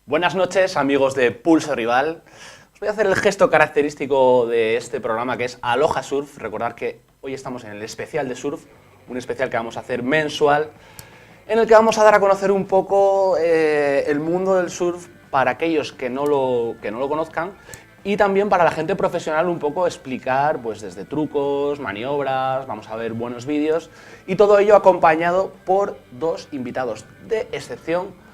Buenas noches, amigos de Pulso Rival. Os voy a hacer el gesto característico de este programa, que es Aloha Surf. Recordad que hoy estamos en el especial de surf, un especial que vamos a hacer mensual, en el que vamos a dar a conocer un poco el mundo del surf para aquellos que no lo conozcan, y también para la gente profesional un poco explicar pues desde trucos, maniobras, vamos a ver buenos vídeos, y todo ello acompañado por dos invitados de excepción.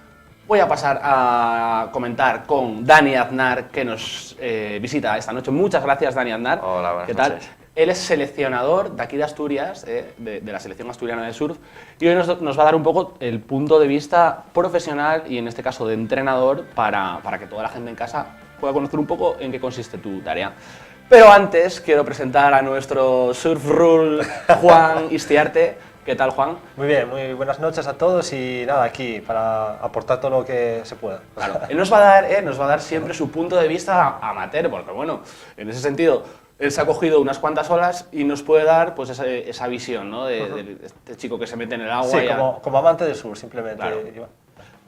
Voy a pasar a comentar con Dani Aznar, que nos visita esta noche. Muchas gracias, Dani Aznar. Hola, buenas ¿Qué tal? noches. Él es seleccionador de aquí de Asturias, de la selección asturiana de surf, y hoy nos va a dar un poco el punto de vista profesional y en este caso de entrenador para que toda la gente en casa pueda conocer un poco en qué consiste tu tarea. Pero antes quiero presentar a nuestro surf rule, Juan Istiarte. ¿Qué tal, Juan? Muy bien, muy buenas noches a todos y nada, aquí para aportar todo lo que se pueda. Claro, él nos va a dar siempre su punto de vista amateur, porque bueno, en ese sentido, él se ha cogido unas cuantas olas y nos puede dar pues esa visión, ¿no? De este chico que se mete en el agua. Sí, como amante del sur, simplemente. Claro.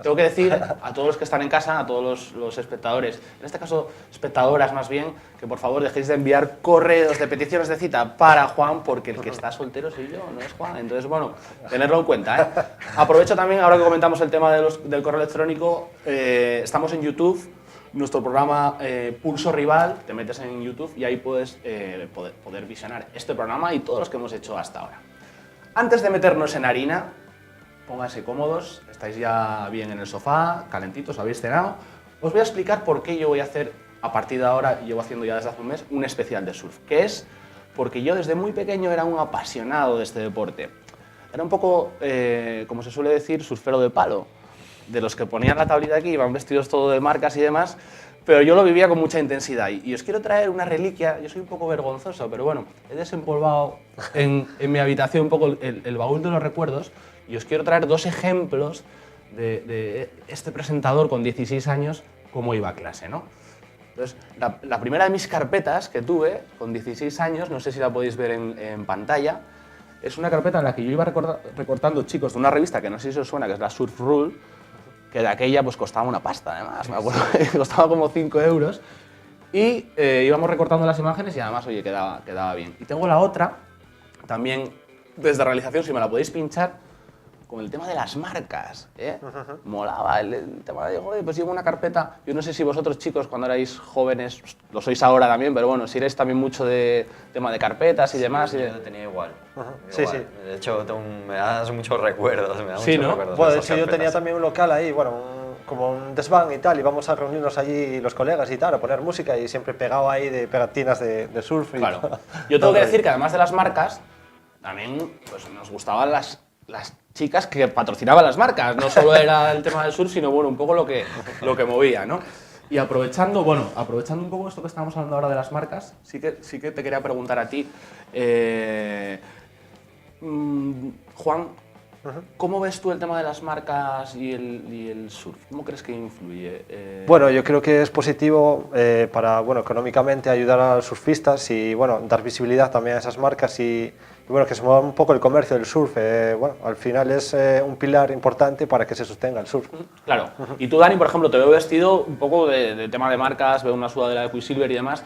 Tengo que decir a todos los que están en casa, a todos los espectadores, en este caso espectadoras más bien, que por favor dejéis de enviar correos de peticiones de cita para Juan, porque el que está soltero soy yo, no es Juan. Entonces, bueno, tenerlo en cuenta, ¿eh? Aprovecho también, ahora que comentamos el tema del correo electrónico, estamos en YouTube, nuestro programa Pulso Rival, te metes en YouTube y ahí puedes poder visionar este programa y todos los que hemos hecho hasta ahora. Antes de meternos en harina, pónganse cómodos, estáis ya bien en el sofá, calentitos, habéis cenado. Os voy a explicar por qué yo voy a hacer, a partir de ahora, y llevo haciendo ya desde hace un mes, un especial de surf. Que es porque yo desde muy pequeño era un apasionado de este deporte. Era un poco, como se suele decir, surfero de palo. De los que ponían la tablita aquí, iban vestidos todo de marcas y demás, pero yo lo vivía con mucha intensidad. Y os quiero traer una reliquia, yo soy un poco vergonzoso, pero bueno, he desempolvado en mi habitación un poco el baúl de los recuerdos. Y os quiero traer dos ejemplos de este presentador con 16 años, cómo iba a clase, ¿no? Entonces, la primera de mis carpetas que tuve con 16 años, no sé si la podéis ver en pantalla, es una carpeta en la que yo iba recortando chicos de una revista que no sé si os suena, que es la Surf Rule, que de aquella pues costaba una pasta, además, me acuerdo que costaba como 5 euros, y íbamos recortando las imágenes y además, oye, quedaba bien. Y tengo la otra, también desde realización, si me la podéis pinchar, con el tema de las marcas, ¿eh? Molaba el tema de, joder, pues llevo una carpeta. Yo no sé si vosotros, chicos, cuando erais jóvenes, lo sois ahora también, pero bueno, si erais también mucho de tema de carpetas y demás. Sí, yo lo tenía igual. Sí, igual. sí. De hecho, me das muchos recuerdos. Sí, ¿no? Recuerdos Bueno, de de esas hecho yo carpetas. tenía también un local ahí, bueno, como un desván y tal, y vamos a reunirnos allí los colegas y tal, a poner música y siempre pegado ahí de pegatinas de surf. Y Claro. todo. Yo tengo que decir que además de las marcas, también pues, nos gustaban las chicas que patrocinaban las marcas. No solo era el tema del surf, sino bueno, un poco lo que movía, ¿no? Y aprovechando un poco esto que estábamos hablando ahora de las marcas, sí que te quería preguntar a ti, Juan, ¿cómo ves tú el tema de las marcas y el surf? ¿Cómo crees que influye? Bueno, yo creo que es positivo para, bueno, económicamente ayudar a los surfistas y, bueno, dar visibilidad también a esas marcas y bueno, que se mueva un poco el comercio del surf. Bueno, al final es un pilar importante para que se sostenga el surf. Claro. Y tú, Dani, por ejemplo, te veo vestido un poco de tema de marcas, veo una sudadera de Quicksilver y demás.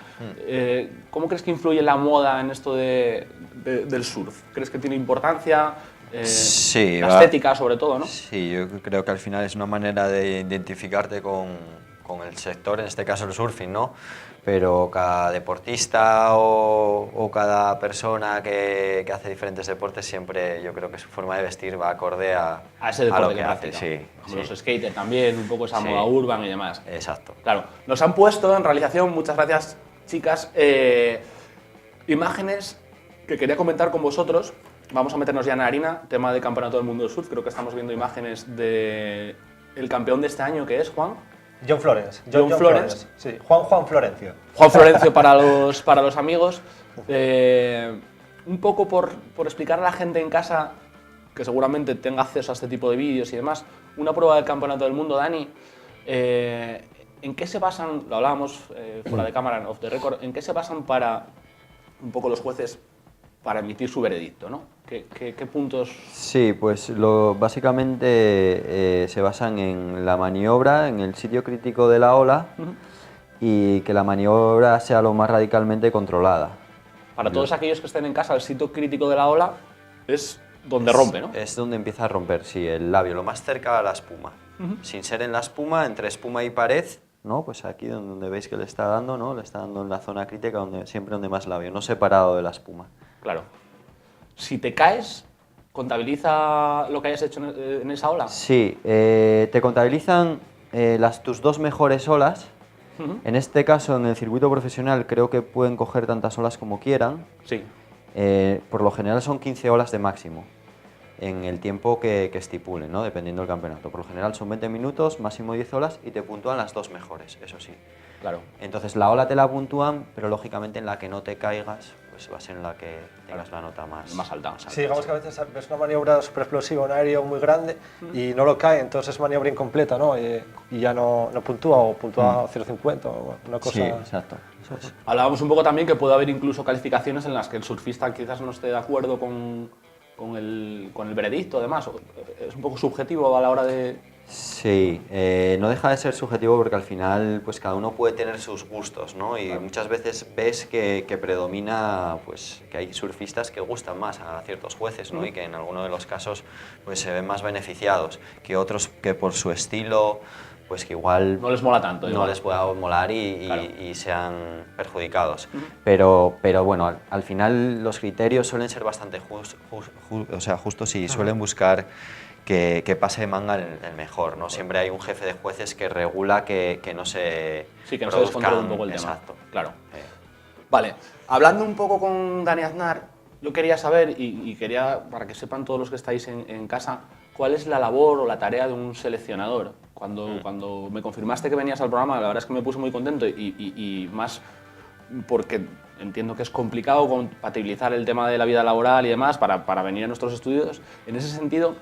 ¿Cómo crees que influye la moda en esto del surf? ¿Crees que tiene importancia? Sí, la estética, sobre todo, ¿no? Sí, yo creo que al final es una manera de identificarte con el sector, en este caso el surfing, ¿no? Pero cada deportista o cada persona que hace diferentes deportes, siempre yo creo que su forma de vestir va acorde a ese deporte lo que hace. practica. Sí, Como sí. los skaters también, un poco esa moda urban y demás. Exacto. Claro, nos han puesto en realización, muchas gracias chicas, imágenes que quería comentar con vosotros. Vamos a meternos ya en harina, tema de Campeonato del Mundo del Surf. Creo que estamos viendo imágenes del campeón de este año, que es Juan. John Florence. John Florence. Sí, Juan Florencio. Juan Florencio para los amigos. Un poco por explicar a la gente en casa, que seguramente tenga acceso a este tipo de vídeos y demás, una prueba del Campeonato del Mundo, Dani. ¿En qué se basan, lo hablábamos fuera de cámara, off the record, en qué se basan para un poco los jueces para emitir su veredicto, ¿no? ¿Qué puntos? Sí, pues básicamente se basan en la maniobra, en el sitio crítico de la ola y que la maniobra sea lo más radicalmente controlada. Para todos aquellos que estén en casa, el sitio crítico de la ola es donde rompe, ¿no? Es donde empieza a romper, sí, el labio, lo más cerca a la espuma. Sin ser en la espuma, entre espuma y pared, ¿no? Pues aquí donde veis que le está dando, ¿no? Le está dando en la zona crítica, siempre donde más labio, no separado de la espuma. Claro. Si te caes, ¿contabiliza lo que hayas hecho en esa ola? Sí, te contabilizan tus 2 mejores olas. En este caso, en el circuito profesional, creo que pueden coger tantas olas como quieran. Sí. Por lo general son 15 olas de máximo en el tiempo que estipulen, ¿no? Dependiendo del campeonato. Por lo general son 20 minutos, máximo 10 olas y te puntúan las 2 mejores, eso sí. Claro. Entonces la ola te la puntúan, pero lógicamente en la que no te caigas, pues va a ser en la que tengas la nota más alta. Sí, digamos que a veces ves una maniobra super explosiva, un aéreo muy grande y no lo cae, entonces es maniobra incompleta, ¿no? Y ya no puntúa o puntúa 0,50 o una cosa... Sí, exacto. Eso es. Hablábamos un poco también que puede haber incluso calificaciones en las que el surfista quizás no esté de acuerdo con el veredicto, además. Es un poco subjetivo a la hora de... Sí, no deja de ser subjetivo porque al final pues cada uno puede tener sus gustos, ¿no? Y muchas veces ves que predomina, pues que hay surfistas que gustan más a ciertos jueces, ¿no? Y que en algunos de los casos pues se ven más beneficiados que otros que por su estilo pues que igual no les mola tanto. No les pueda molar Claro. y sean perjudicados. Pero bueno, al final los criterios suelen ser bastante justos y suelen buscar que pase de manga el mejor, ¿no? Siempre hay un jefe de jueces que regula que no se Sí, que no se descontrole un poco el tema. Exacto. Claro. Vale, hablando un poco con Dani Aznar, yo quería saber, y quería, para que sepan todos los que estáis en casa, cuál es la labor o la tarea de un seleccionador. Cuando me confirmaste que venías al programa, la verdad es que me puse muy contento y más porque entiendo que es complicado compatibilizar el tema de la vida laboral y demás para venir a nuestros estudios. En ese sentido,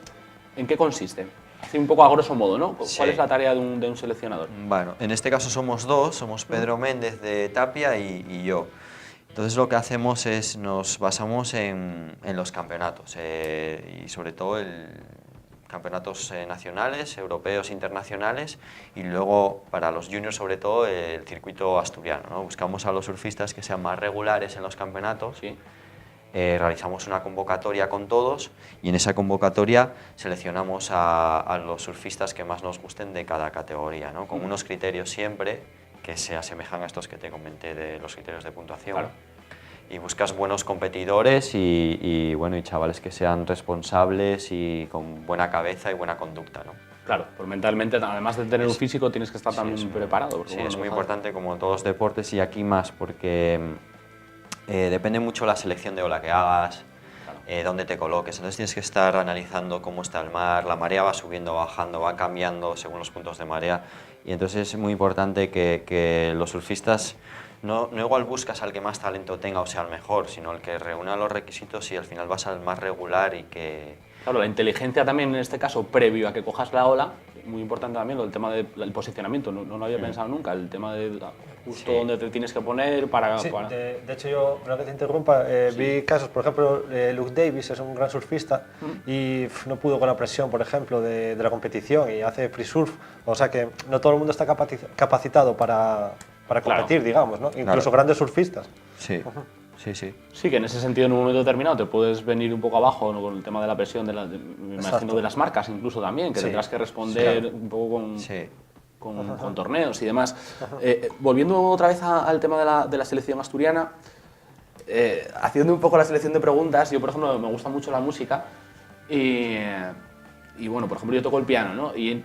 ¿en qué consiste? Así un poco a grosso modo, ¿no? ¿Cuál Sí. es la tarea de un seleccionador? Bueno, en este caso somos dos, somos Pedro Méndez de Tapia y yo. Entonces lo que hacemos es nos basamos en los campeonatos y sobre todo campeonatos nacionales, europeos, internacionales y luego para los juniors sobre todo el circuito asturiano, ¿no? Buscamos a los surfistas que sean más regulares en los campeonatos. Sí. Realizamos una convocatoria con todos y en esa convocatoria seleccionamos a los surfistas que más nos gusten de cada categoría, ¿no? Con unos criterios siempre que se asemejan a estos que te comenté de los criterios de puntuación. Claro. Y buscas buenos competidores y chavales que sean responsables y con buena cabeza y buena conducta, ¿no? Claro, pues mentalmente, además de tener un físico, tienes que estar también preparado. Sí, es muy importante como en todos los deportes y aquí más porque depende mucho la selección de ola que hagas, dónde te coloques, entonces tienes que estar analizando cómo está el mar, la marea va subiendo, bajando, va cambiando según los puntos de marea y entonces es muy importante que los surfistas no igual buscas al que más talento tenga o sea el mejor, sino el que reúna los requisitos y al final vas al más regular y que... Claro, la inteligencia también en este caso, previo a que cojas la ola, muy importante también el tema del posicionamiento, no lo había pensado nunca, el tema de justo dónde te tienes que poner para... Sí, de hecho yo, una que te interrumpa, vi casos, por ejemplo, Luke Davis es un gran surfista y no pudo con la presión, por ejemplo, de la competición y hace free surf, o sea que no todo el mundo está capacitado para competir, digamos, ¿no? Incluso grandes surfistas. Sí. Sí. Sí, que en ese sentido en un momento determinado te puedes venir un poco abajo, ¿no? Con el tema de la presión, me imagino de las marcas incluso también, que tendrás que responder un poco con torneos y demás. Volviendo otra vez al tema de la selección asturiana, haciendo un poco la selección de preguntas, yo por ejemplo me gusta mucho la música y bueno, por ejemplo yo toco el piano, ¿no? Y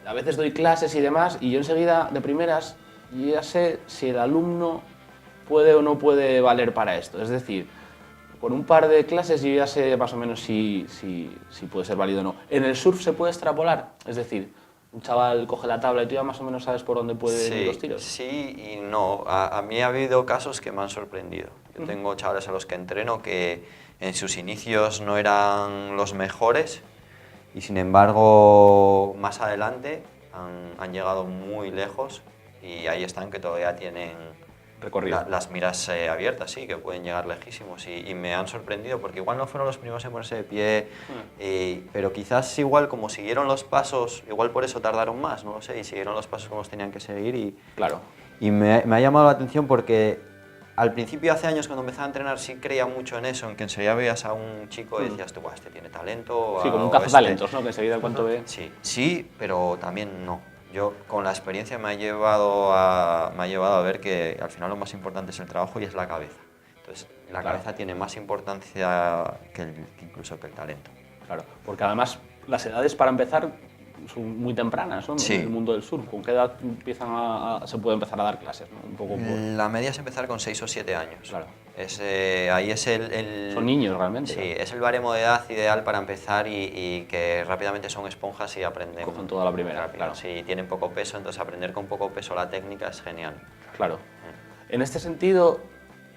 a veces doy clases y demás y yo enseguida de primeras yo ya sé si el alumno puede o no puede valer para esto. Es decir, con un par de clases yo ya sé más o menos si puede ser válido o no. ¿En el surf se puede extrapolar? Es decir, un chaval coge la tabla y tú ya más o menos sabes por dónde pueden ir los tiros. Sí y no. A mí ha habido casos que me han sorprendido. Yo tengo chavales a los que entreno que en sus inicios no eran los mejores y sin embargo más adelante han llegado muy lejos y ahí están que todavía tienen recorrido. las miras abiertas, sí, que pueden llegar lejísimos y me han sorprendido porque igual no fueron los primeros en ponerse de pie, pero quizás igual como siguieron los pasos, igual por eso tardaron más, no lo sé, y siguieron los pasos como los tenían que seguir Claro. y me ha llamado la atención porque al principio, hace años, cuando empezaba a entrenar, sí creía mucho en eso, en que enseguida veías a un chico y decías tú, este tiene talento. Sí, como un cazatalentos, ¿no? Que enseguida en cuanto ve... Sí, pero también no. Yo con la experiencia me ha llevado a ver que al final lo más importante es el trabajo y es la cabeza. Entonces, la cabeza tiene más importancia incluso que el talento. Claro, porque además las edades para empezar son muy tempranas, ¿no? Sí. En el mundo del surf. ¿Con qué edad se puede empezar a dar clases, ¿no? Un poco La media es empezar con 6 o 7 años. Claro. Ahí es Son niños realmente. Sí, es el baremo de edad ideal para empezar y que rápidamente son esponjas y aprenden. Cogen toda la primera, rápido. claro. Si tienen poco peso, entonces aprender con poco peso la técnica es genial. Claro. En este sentido,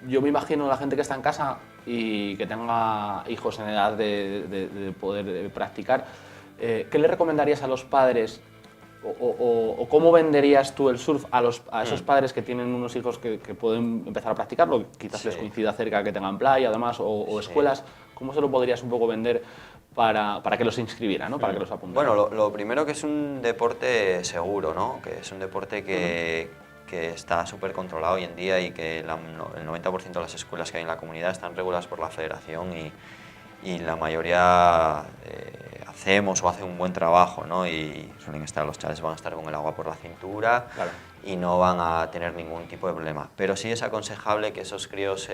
yo me imagino la gente que está en casa y que tenga hijos en edad de poder practicar, ¿qué le recomendarías a los padres o cómo venderías tú el surf a esos padres que tienen unos hijos que pueden empezar a practicarlo? Quizás les coincida cerca que tengan playa, además, o escuelas. ¿Cómo se lo podrías un poco vender para que los inscribieran, ¿no? Para que los apuntaran? Bueno, lo primero que es un deporte seguro, ¿no? Que es un deporte que está súper controlado hoy en día y que el 90% de las escuelas que hay en la comunidad están reguladas por la federación y la mayoría hacemos o hacen un buen trabajo, ¿no? Y suelen estar, los chavales van a estar con el agua por la cintura y no van a tener ningún tipo de problema. Pero sí es aconsejable que esos críos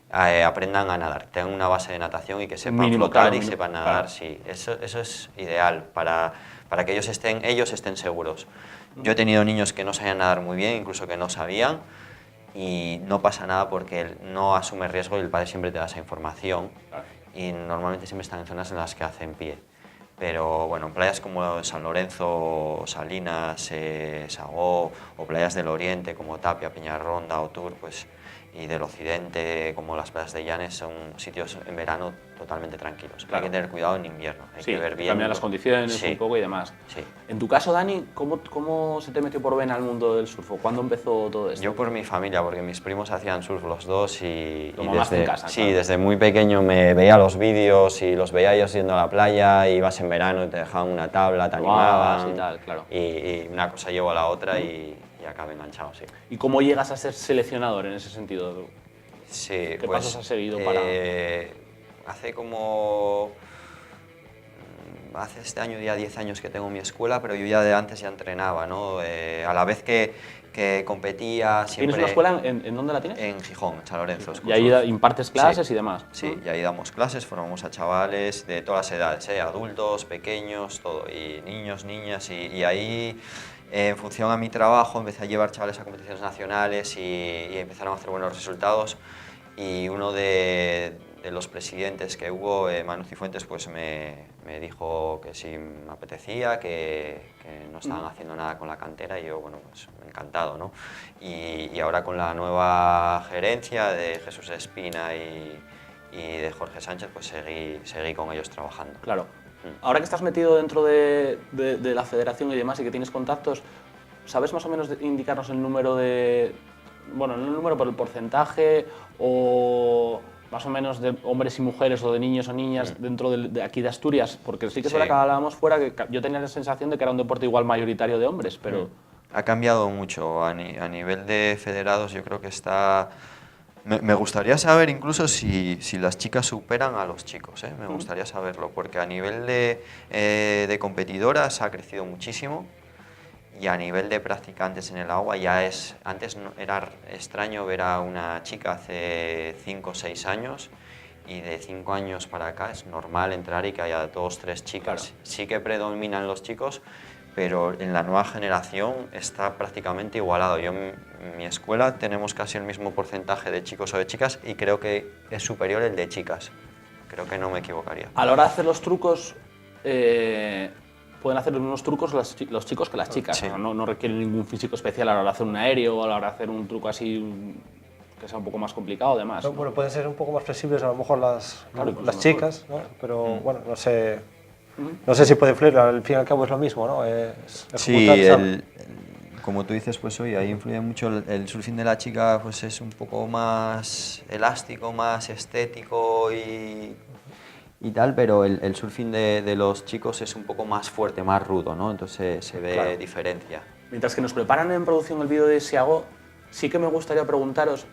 aprendan a nadar, tengan una base de natación y que sepan flotar y sepan nadar. Sí, eso es ideal para que ellos estén seguros. Yo he tenido niños que no sabían nadar muy bien, incluso que no sabían, y no pasa nada porque él no asume riesgo y el padre siempre te da esa información. Y normalmente siempre están en zonas en las que hacen pie. Pero bueno, en playas como San Lorenzo, Salinas, Sagó, o playas del Oriente como Tapia, Peñarronda o Tur, pues, y del Occidente como las playas de Llanes, son sitios en verano totalmente tranquilos. Hay que tener cuidado en invierno, hay que ver bien. Cambian las condiciones un poco y demás. Sí. En tu caso, Dani, ¿cómo se te metió por vena al mundo del surf? ¿Cuándo empezó todo esto? Yo por mi familia, porque mis primos hacían surf los dos y mamaste en casa. Sí, desde muy pequeño me veía los vídeos y los veía ellos yendo a la playa, ibas en verano y te dejaban una tabla, te animaban y tal, claro. Y una cosa llevó a la otra y acabé enganchado, sí. ¿Y cómo llegas a ser seleccionador en ese sentido? Sí, ¿Qué pasos has seguido para...? Hace este año ya 10 años que tengo mi escuela, pero yo ya de antes ya entrenaba, ¿no? A la vez que competía siempre... ¿Tienes una escuela? ¿En dónde la tienes? En Gijón, en San Lorenzo. ¿Y ahí impartes clases y demás? Sí, y ahí damos clases, formamos a chavales de todas las edades, adultos, pequeños, todo, y niños, niñas, y ahí... En función a mi trabajo empecé a llevar chavales a competiciones nacionales y empezaron a hacer buenos resultados y uno de los presidentes que hubo, Manu Cifuentes, pues me dijo que si me apetecía, que no estaban haciendo nada con la cantera y yo, bueno, pues encantado, ¿no? Y ahora con la nueva gerencia de Jesús Espina y de Jorge Sánchez, pues seguí con ellos trabajando. Claro. Ahora que estás metido dentro de la federación y demás y que tienes contactos, ¿sabes más o menos indicarnos el número bueno, no el número, pero el porcentaje o más o menos de hombres y mujeres o de niños o niñas dentro de aquí de Asturias? Porque sí que es verdad que hablábamos fuera que yo tenía la sensación de que era un deporte igual mayoritario de hombres, pero... Ha cambiado mucho. A nivel de federados yo creo que está... Me gustaría saber incluso si las chicas superan a los chicos, me gustaría saberlo, porque a nivel de competidoras ha crecido muchísimo y a nivel de practicantes en el agua ya es... Antes era extraño ver a una chica hace 5 o 6 años y de 5 años para acá es normal entrar y que haya 2 o 3 chicas. Claro. Sí que predominan los chicos, pero en la nueva generación está prácticamente igualado. Yo en mi escuela tenemos casi el mismo porcentaje de chicos o de chicas y creo que es superior el de chicas. Creo que no me equivocaría. A la hora de hacer los trucos, pueden hacer los mismos trucos los chicos que las chicas. Sí. No requieren ningún físico especial a la hora de hacer un aéreo o a la hora de hacer un truco así que sea un poco más complicado, además. Bueno, pueden ser un poco más flexibles a lo mejor las chicas, ¿no? Pero bueno, no sé... No sé si puede influir, al fin y al cabo es lo mismo, ¿no? Sí, como tú dices, pues hoy ahí influye mucho el surfing de la chica, pues es un poco más elástico, más estético y tal, pero el surfing de los chicos es un poco más fuerte, más rudo, ¿no? Entonces se ve diferencia. Mientras que nos preparan en producción el vídeo de Seago, sí que me gustaría preguntaros,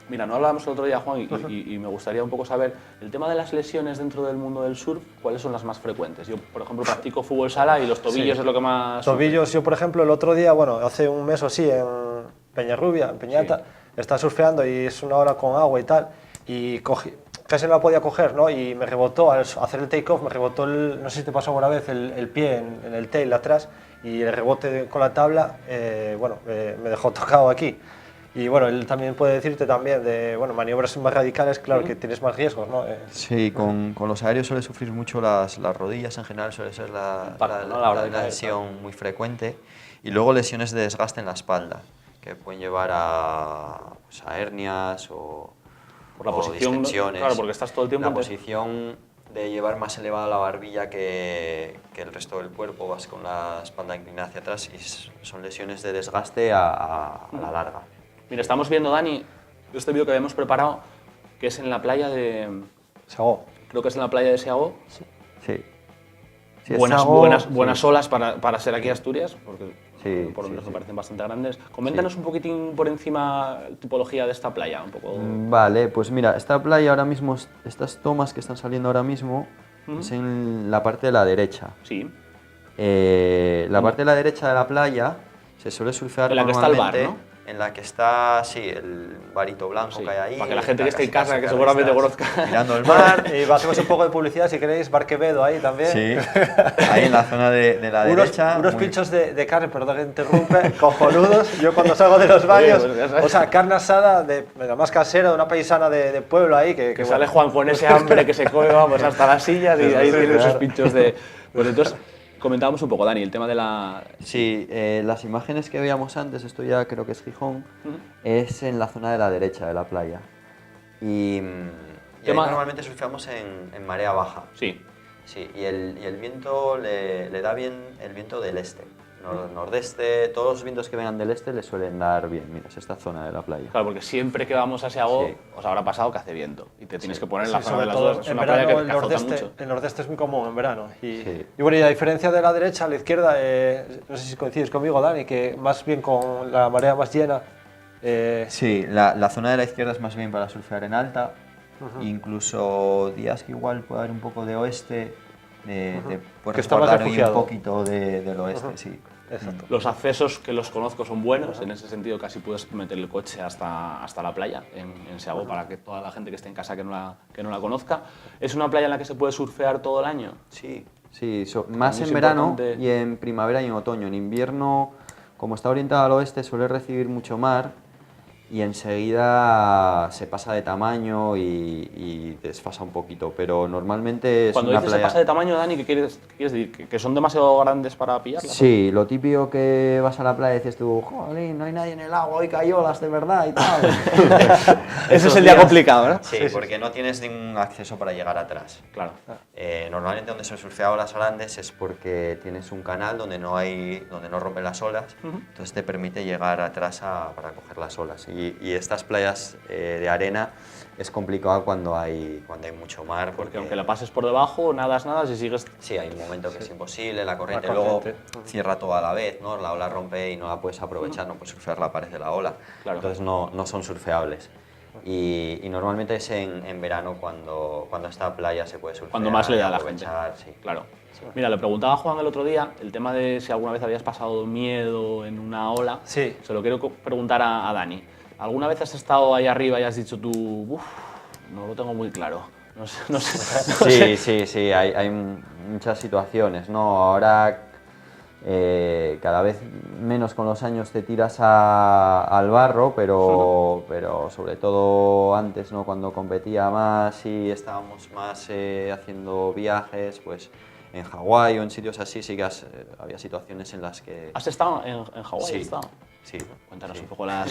mira, no hablábamos el otro día, Juan, y me gustaría un poco saber, el tema de las lesiones dentro del mundo del surf, ¿cuáles son las más frecuentes? Yo, por ejemplo, practico fútbol sala y los tobillos es lo que más... Tobillos, yo por ejemplo el otro día, bueno, hace un mes o así en Peñarrubia, en Peñata, estaba surfeando y es una hora con agua y tal, y casi no la podía coger, ¿no? Y me rebotó, al hacer el take-off, me rebotó, no sé si te pasó alguna vez, el pie en el tail atrás, y el rebote con la tabla, me dejó tocado aquí. Y bueno, él también puede decirte también de maniobras más radicales, claro, que tienes más riesgos, ¿no? Sí, con los aéreos suele sufrir mucho las rodillas, en general suele ser la lesión muy frecuente. Y luego lesiones de desgaste en la espalda, que pueden llevar pues, a hernias o por la posición, distensiones. claro, porque estás todo el tiempo... La posición de llevar más elevada la barbilla que el resto del cuerpo, vas con la espalda inclinada hacia atrás y son lesiones de desgaste a la larga. Mira, estamos viendo, Dani, este vídeo que habíamos preparado, que es en la playa de... Seago. Creo que es en la playa de Seago. Sí. Buenas olas para ser aquí Asturias, porque por lo menos me parecen bastante grandes. Coméntanos un poquitín por encima la tipología de esta playa, un poco... Vale, pues mira, esta playa ahora mismo, estas tomas que están saliendo ahora mismo, es en la parte de la derecha. Sí. La parte de la derecha de la playa se suele surfear en la que está el bar, ¿no? En la que está, sí, el barito blanco que hay ahí. Para que la gente que esté en casa, que seguramente conozca. Mirando el mar. Y hacemos un poco de publicidad, si queréis, Bar Quevedo ahí también. Sí, ahí en la zona de la derecha. Unos pinchos de carne, perdón que interrumpe, cojonudos. Yo cuando salgo de los baños, o sea, carne asada, de la más casera, de una paisana de pueblo ahí. Que sale Juan con ese hambre que se come, vamos, hasta las sillas y ahí tiene esos pinchos de... Pues entonces... Comentábamos un poco, Dani, el tema de la... Sí, las imágenes que veíamos antes, esto ya creo que es Gijón, es en la zona de la derecha de la playa. Y ahí normalmente surfeamos en marea baja. Sí. Sí, y el viento le da bien el viento del este. Nordeste, todos los vientos que vengan del este le suelen dar bien. Mira, es esta zona de la playa. Claro, porque siempre que vamos a Seago, os habrá pasado que hace viento y te tienes que poner en la zona de las dos. Es una playa que azota mucho. El nordeste es muy común en verano. Y bueno, y a diferencia de la derecha, a la izquierda, no sé si coincides conmigo, Dani, que más bien con la marea más llena. Sí, la zona de la izquierda es más bien para surfear en alta. Incluso días que igual puede haber un poco de oeste. Puedes resguardar un poquito del oeste, sí. Exacto. Los accesos que los conozco son buenos, en ese sentido casi puedes meter el coche hasta la playa en Seago para que toda la gente que esté en casa que no la conozca. ¿Es una playa en la que se puede surfear todo el año? Sí, más en verano y en primavera y en otoño. En invierno, como está orientado al oeste, suele recibir mucho mar y enseguida se pasa de tamaño y desfasa un poquito, pero normalmente es Cuando una dices playa... se pasa de tamaño, Dani, ¿qué quieres decir? ¿Que son demasiado grandes para pillarlas? Sí, lo típico que vas a la playa y dices tú, joder, no hay nadie en el agua, hoy cayolas de verdad y tal. Ese es el día complicado, ¿no? Sí, porque no tienes ningún acceso para llegar atrás. Claro. Normalmente donde se surfean olas grandes es porque tienes un canal donde no rompen las olas, entonces te permite llegar atrás para coger las olas. Y estas playas de arena es complicado cuando hay mucho mar. Porque aunque la pases por debajo, nadas y sigues... Sí, hay un momento que es imposible, la corriente luego cierra todo a la vez, ¿no? La ola rompe y no la puedes aprovechar, no puedes surfear la pared de la ola, entonces no son surfeables. Y normalmente es en verano cuando esta playa se puede surfear. Cuando más le da a la gente. Sí. Claro. Mira, le preguntaba a Juan el otro día el tema de si alguna vez habías pasado miedo en una ola. Sí. Se lo quiero preguntar a Dani. ¿Alguna vez has estado ahí arriba y has dicho tú, uff, no lo tengo muy claro? No sé. Sí, hay muchas situaciones, ¿no? Ahora cada vez menos con los años te tiras al barro, pero sobre todo antes, ¿no? Cuando competía más y estábamos más haciendo viajes, pues en Hawái o en sitios así sí que había situaciones en las que... ¿Has estado en Hawái? Sí. Sí. Cuéntanos sí. un poco la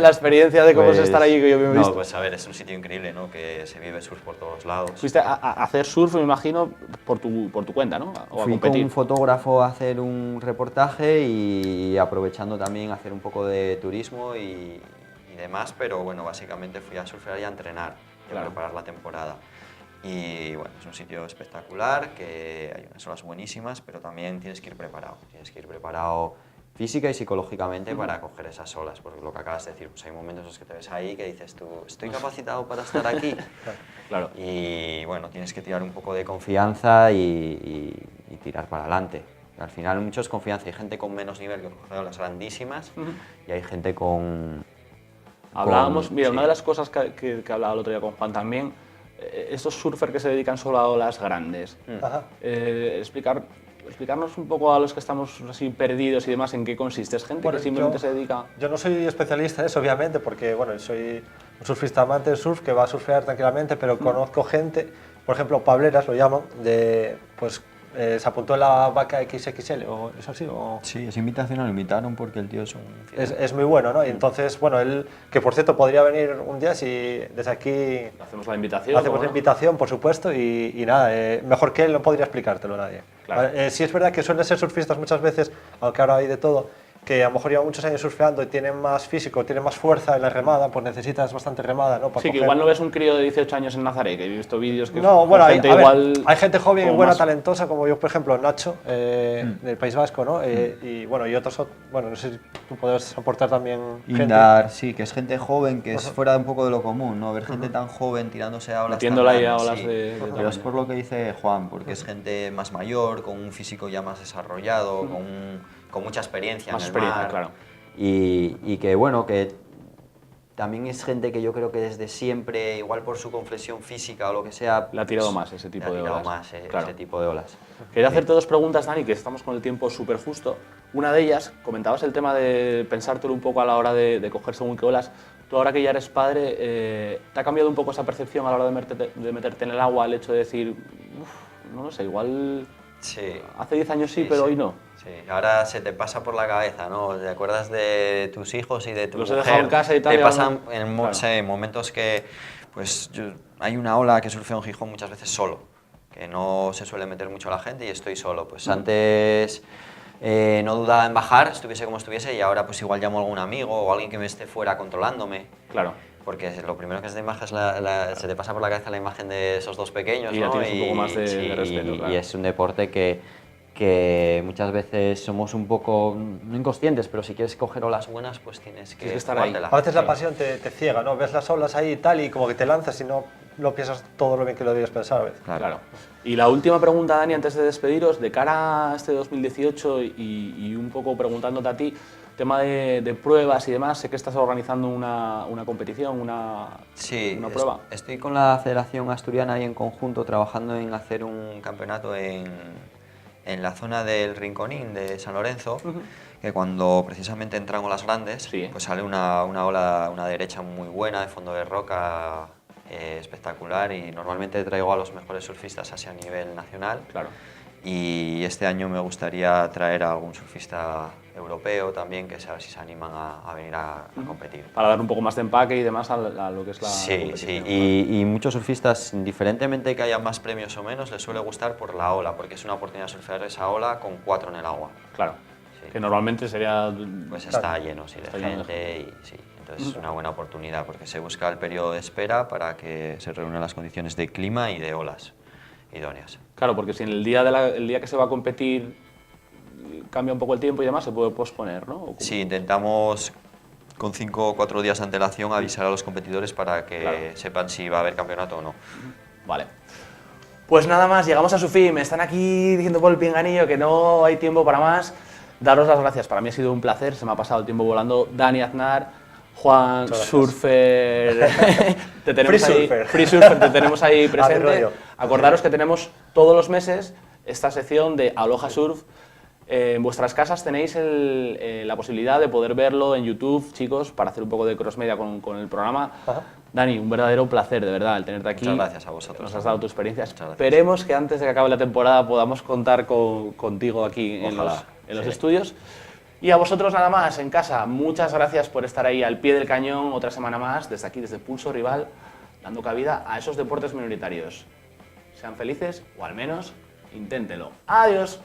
experiencia de cómo es estar allí, que yo me he visto. No, pues a ver, es un sitio increíble, ¿no? Que se vive surf por todos lados. Fuiste a hacer surf, me imagino, por tu cuenta, ¿no? O a Fui con competir. un fotógrafo a hacer un reportaje y aprovechando también a hacer un poco de turismo y demás, pero bueno, básicamente fui a surfear y a entrenar y a Claro. preparar la temporada. Y bueno, es un sitio espectacular, que hay unas olas buenísimas, pero también tienes que ir preparado. Tienes que ir preparado física y psicológicamente para coger esas olas, porque lo que acabas de decir, pues hay momentos en los que te ves ahí que dices tú, ¿estoy capacitado para estar aquí? Claro. Y bueno, tienes que tirar un poco de confianza y tirar para adelante. Al final mucho es confianza, hay gente con menos nivel que coge olas grandísimas y hay gente con... Hablábamos, mira, sí. una de las cosas que hablaba el otro día con Juan también, estos surfers que se dedican solo a olas grandes. Ajá. Explicarnos un poco a los que estamos así perdidos y demás en qué consiste. ¿Es gente Bueno, que simplemente yo- se dedica...? Yo no soy especialista en eso, obviamente, porque bueno, soy un surfista amante del surf que va a surfear tranquilamente, pero conozco gente, por ejemplo, pableras lo llaman, pues se apuntó en la vaca XXL, o es así, o... Sí, es invitacional, lo invitaron porque el tío es un... Es muy bueno, ¿no? Y entonces, bueno, él, que por cierto podría venir un día si desde aquí Hacemos la invitación. hacemos ¿no? la invitación, por supuesto, y nada, mejor que él no podría explicártelo nadie. Claro. Vale, sí es verdad que suelen ser surfistas muchas veces, aunque ahora hay de todo, que a lo mejor llevan muchos años surfeando y tienen más físico, tienen más fuerza en la remada, pues necesitas bastante remada, ¿no? Para Sí, que coger- igual no ves un crío de 18 años en Nazaret, que he visto vídeos que... No, con bueno, gente a ver, igual hay gente joven y como buena, más- talentosa, como yo, por ejemplo, Nacho, del País Vasco, ¿no? Y bueno, y otros, bueno, no sé si tú puedes aportar también gente. Indar, sí, que es gente joven, que es fuera un poco de lo común, ¿no? Ver gente tan joven tirándose a olas Metiéndola tan ahí a grandes, olas sí. de Pero es tamaño. por lo que dice Juan, porque es gente más mayor, con un físico ya más desarrollado, con mucha experiencia Más en el experiencia, mar. claro. y que bueno, que también es gente que yo creo que desde siempre, igual por su conflexión física o lo que sea... Le ha tirado pues, más ese tipo le ha de tirado olas. más Claro. ese tipo de olas. Quería hacerte dos preguntas, Dani, que estamos con el tiempo súper justo. Una de ellas, comentabas el tema de pensártelo un poco a la hora de coger según qué olas. Tú ahora que ya eres padre, ¿te ha cambiado un poco esa percepción a la hora de meterte en el agua, el hecho de decir, "Uf, no lo sé, igual Sí. hace 10 años sí, pero hoy no"? Sí, ahora se te pasa por la cabeza, ¿no? Te acuerdas de tus hijos y de tu Los he mujer. dejado en casa y tal, y Te ahora pasan no. en Claro. sí, momentos que, pues, hay una ola que surfeo en Gijón muchas veces solo, que no se suele meter mucho la gente y estoy solo. Pues antes no dudaba en bajar, estuviese como estuviese, y ahora pues igual llamo a algún amigo o alguien que me esté fuera controlándome. Claro. Porque lo primero que se te, imagen se te pasa por la cabeza la imagen de esos dos pequeños, Y ya ¿no? tienes un poco más de sí, respeto, claro. Y es un deporte que muchas veces somos un poco, no inconscientes, pero si quieres coger olas buenas, pues tienes que Tienes que estar ahí. jugártela. A veces la Sí. pasión te ciega, ¿no? Ves las olas ahí y tal, y como que te lanzas y no lo piensas todo lo bien que lo debías pensar a veces. Claro. Y la última pregunta, Dani, antes de despediros, de cara a este 2018 y un poco preguntándote a ti, tema de pruebas y demás, sé que estás organizando una competición, una prueba. Estoy con la Federación Asturiana y en conjunto trabajando en hacer un Campeonato en la zona del Rinconín de San Lorenzo, que cuando precisamente entran olas grandes, Sí. pues sale una ola, una derecha muy buena de fondo de roca, espectacular, y normalmente traigo a los mejores surfistas así a nivel nacional. Claro. Y este año me gustaría traer a algún surfista europeo también, que sea si se animan a venir a competir. Para dar un poco más de empaque y demás a lo que es la Sí, sí, competición. y muchos surfistas, indiferentemente que haya más premios o menos, les suele gustar por la ola, porque es una oportunidad de surfear esa ola con 4 en el agua. Claro. Sí. Que normalmente sería... Pues está lleno, sí, de Está lleno de gente, y sí, entonces es una buena oportunidad, porque se busca el periodo de espera para que se reúnan las condiciones de clima y de olas idóneas. Claro, porque si en el día, el día que se va a competir cambia un poco el tiempo y demás, se puede posponer, ¿no? ¿O cómo? Sí, intentamos con 5 o 4 días de antelación avisar a los competidores para que Claro. sepan si va a haber campeonato o no. Vale. Pues nada más, llegamos a su fin. Me están aquí diciendo por el pinganillo que no hay tiempo para más. Daros las gracias, para mí ha sido un placer, se me ha pasado el tiempo volando. Dani Aznar, Juan Muchas gracias. Surfer, te tenemos Free ahí, Surfer. Free Surfer, te tenemos ahí mi presente. rollo. Acordaros que tenemos todos los meses esta sección de Aloha Surf. En vuestras casas tenéis la posibilidad de poder verlo en YouTube, chicos, para hacer un poco de cross-media con el programa. Ajá. Dani, un verdadero placer, de verdad, el tenerte aquí. Muchas gracias a vosotros. Nos has dado tu experiencia. Muchas gracias. Esperemos que antes de que acabe la temporada podamos contar contigo aquí en Ojalá, los sí. estudios. Y a vosotros nada más, en casa, muchas gracias por estar ahí al pie del cañón otra semana más, desde aquí, desde Pulso Rival, dando cabida a esos deportes minoritarios. Sean felices, o al menos, inténtelo. ¡Adiós!